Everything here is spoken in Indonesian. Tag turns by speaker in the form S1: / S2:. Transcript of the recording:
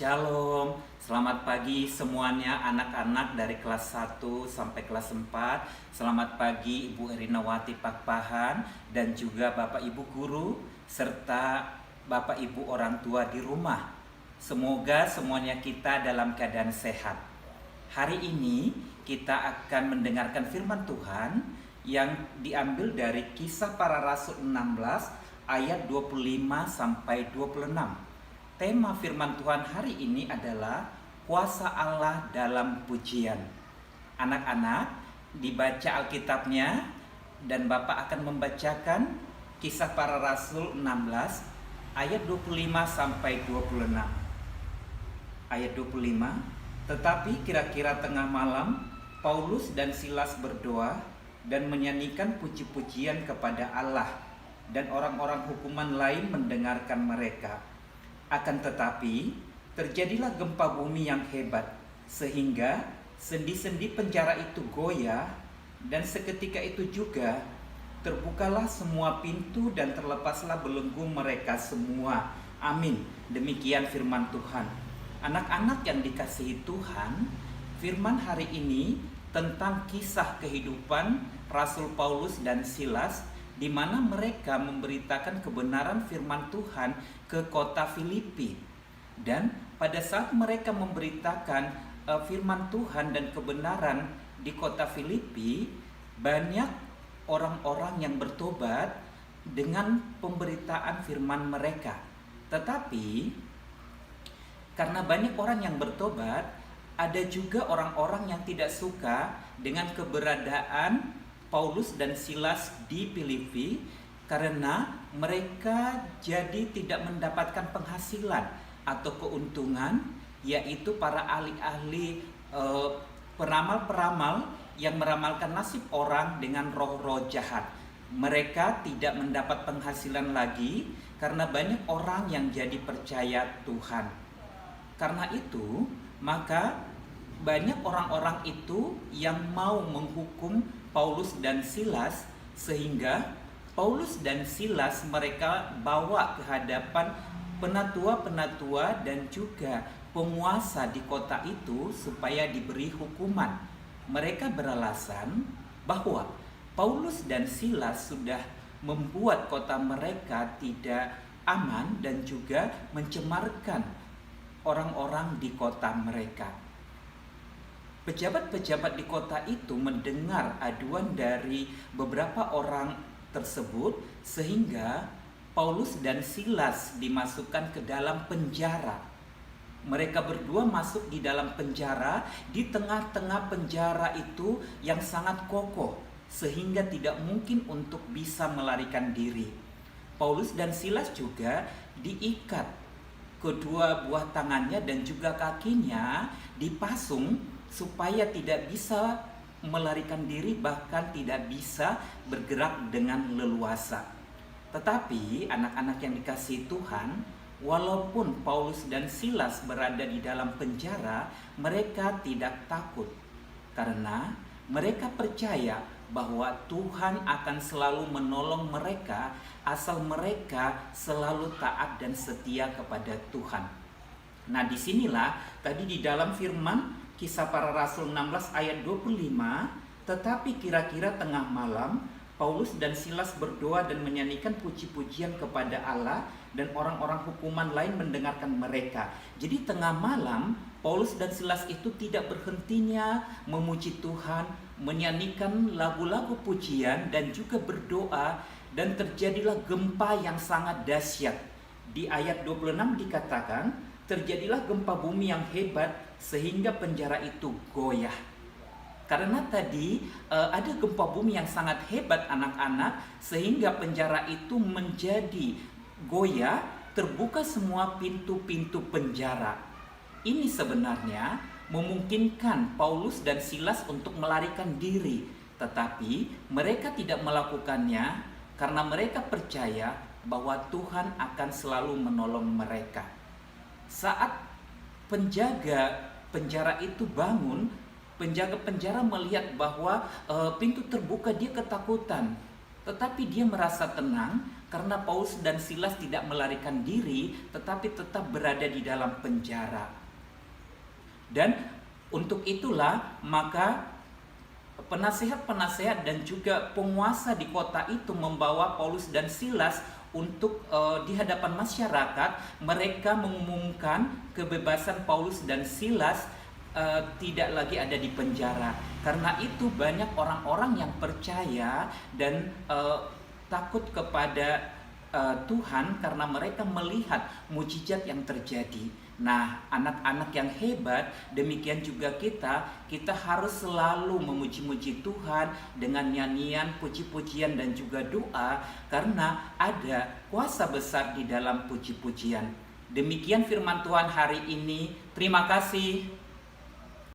S1: Shalom, selamat pagi semuanya anak-anak dari kelas 1 sampai kelas 4. Selamat pagi Ibu Erinawati Pakpahan dan juga Bapak Ibu guru serta Bapak Ibu orang tua di rumah. Semoga semuanya kita dalam keadaan sehat. Hari ini kita akan mendengarkan firman Tuhan yang diambil dari Kisah Para Rasul 16 ayat 25 sampai 26. Tema firman Tuhan hari ini adalah kuasa Allah dalam pujian. Anak-anak, dibaca Alkitabnya dan Bapak akan membacakan Kisah Para Rasul 16 ayat 25 sampai 26. Ayat 25, tetapi kira-kira tengah malam Paulus dan Silas berdoa dan menyanyikan puji-pujian kepada Allah, dan orang-orang hukuman lain mendengarkan mereka. Akan tetapi terjadilah gempa bumi yang hebat, sehingga sendi-sendi penjara itu goyah, dan seketika itu juga terbukalah semua pintu dan terlepaslah belenggu mereka semua. Amin. Demikian firman Tuhan. Anak-anak yang dikasihi Tuhan, firman hari ini tentang kisah kehidupan Rasul Paulus dan Silas, di mana mereka memberitakan kebenaran firman Tuhan ke kota Filipi. Dan pada saat mereka memberitakan firman Tuhan dan kebenaran di kota Filipi, banyak orang-orang yang bertobat dengan pemberitaan firman mereka. Tetapi karena banyak orang yang bertobat, ada juga orang-orang yang tidak suka dengan keberadaan Paulus dan Silas di Filipi, karena mereka jadi tidak mendapatkan penghasilan atau keuntungan, yaitu para ahli-ahli peramal-peramal yang meramalkan nasib orang dengan roh-roh jahat. Mereka tidak mendapat penghasilan lagi karena banyak orang yang jadi percaya Tuhan. Karena itu, maka banyak orang-orang itu yang mau menghukum Paulus dan Silas, sehingga Paulus dan Silas mereka bawa ke hadapan penatua-penatua dan juga penguasa di kota itu supaya diberi hukuman. Mereka beralasan bahwa Paulus dan Silas sudah membuat kota mereka tidak aman dan juga mencemarkan orang-orang di kota mereka. Pejabat-pejabat di kota itu mendengar aduan dari beberapa orang tersebut, sehingga Paulus dan Silas dimasukkan ke dalam penjara. Mereka berdua masuk di dalam penjara, di tengah-tengah penjara itu yang sangat kokoh, sehingga tidak mungkin untuk bisa melarikan diri. Paulus dan Silas juga diikat, kedua buah tangannya dan juga kakinya dipasung supaya tidak bisa melarikan diri, bahkan tidak bisa bergerak dengan leluasa. Tetapi anak-anak yang dikasihi Tuhan, walaupun Paulus dan Silas berada di dalam penjara, mereka tidak takut, karena mereka percaya bahwa Tuhan akan selalu menolong mereka asal mereka selalu taat dan setia kepada Tuhan. Nah, disinilah tadi di dalam firman Kisah Para Rasul 16 ayat 25, tetapi kira-kira tengah malam Paulus dan Silas berdoa dan menyanyikan puji-pujian kepada Allah, dan orang-orang hukuman lain mendengarkan mereka. Jadi tengah malam Paulus dan Silas itu tidak berhentinya memuji Tuhan, menyanyikan lagu-lagu pujian dan juga berdoa, dan terjadilah gempa yang sangat dahsyat. Di ayat 26 dikatakan, terjadilah gempa bumi yang hebat sehingga penjara itu goyah. Karena tadi ada gempa bumi yang sangat hebat anak-anak, sehingga penjara itu menjadi goyah, terbuka semua pintu-pintu penjara. Ini sebenarnya memungkinkan Paulus dan Silas untuk melarikan diri, tetapi mereka tidak melakukannya karena mereka percaya bahwa Tuhan akan selalu menolong mereka. Saat penjaga penjara itu bangun, penjaga penjara melihat bahwa pintu terbuka, dia ketakutan. Tetapi dia merasa tenang karena Paulus dan Silas tidak melarikan diri, tetapi tetap berada di dalam penjara. Dan untuk itulah maka penasihat-penasihat dan juga penguasa di kota itu membawa Paulus dan Silas untuk di hadapan masyarakat. Mereka mengumumkan kebebasan Paulus dan Silas, tidak lagi ada di penjara. Karena itu banyak orang-orang yang percaya dan takut kepada Tuhan karena mereka melihat mujizat yang terjadi. Nah, anak-anak yang hebat, demikian juga kita harus selalu memuji-muji Tuhan dengan nyanyian, puji-pujian dan juga doa, karena ada kuasa besar di dalam puji-pujian. Demikian firman Tuhan hari ini. Terima kasih.